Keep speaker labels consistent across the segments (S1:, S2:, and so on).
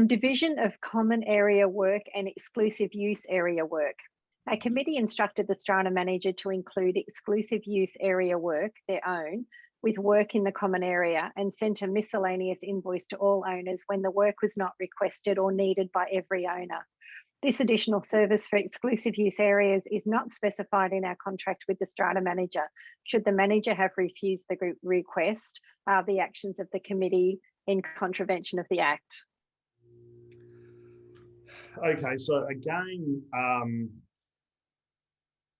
S1: Division of common area work and exclusive use area work. A committee instructed the strata manager to include exclusive use area work, their own, with work in the common area and sent a miscellaneous invoice to all owners when the work was not requested or needed by every owner. This additional service for exclusive use areas is not specified in our contract with the strata manager. Should the manager have refused the group request, are the actions of the committee in contravention of the Act?
S2: Okay, so again,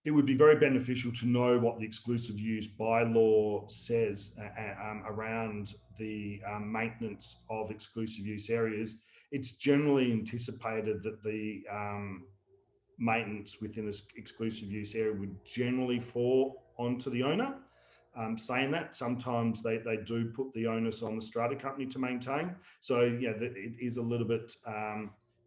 S2: it would be very beneficial to know what the exclusive use bylaw says around the maintenance of exclusive use areas. It's generally anticipated that the maintenance within this exclusive use area would generally fall onto the owner. Saying that, sometimes they do put the onus on the strata company to maintain. So yeah, it is a little bit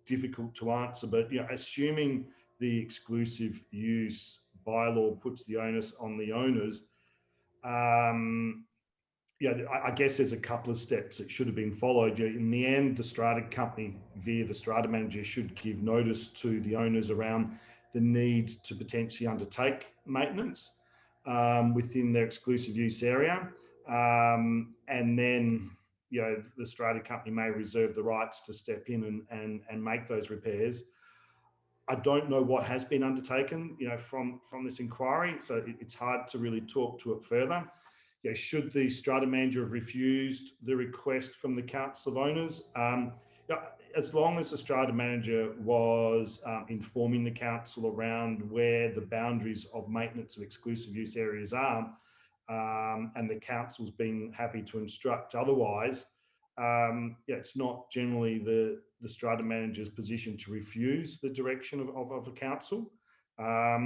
S2: difficult to answer, but assuming the exclusive use bylaw puts the onus on the owners, I guess there's a couple of steps that should have been followed. In the end, the strata company via the strata manager should give notice to the owners around the need to potentially undertake maintenance within their exclusive use area. And then, the strata company may reserve the rights to step in and make those repairs. I don't know what has been undertaken, from this inquiry, so it's hard to really talk to it further. Should the strata manager have refused the request from the council of owners? As long as the strata manager was informing the council around where the boundaries of maintenance of exclusive use areas are, and the council's been happy to instruct otherwise, it's not generally the strata manager's position to refuse the direction of a council. Are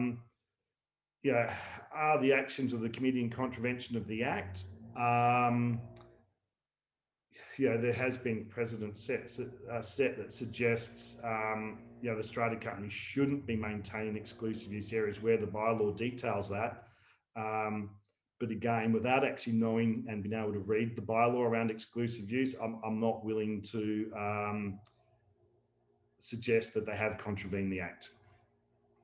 S2: the actions of the committee in contravention of the Act? There has been precedent set that suggests the strata company shouldn't be maintaining exclusive use areas where the bylaw details that. But again, without actually knowing and being able to read the bylaw around exclusive use, I'm not willing to suggest that they have contravened the Act.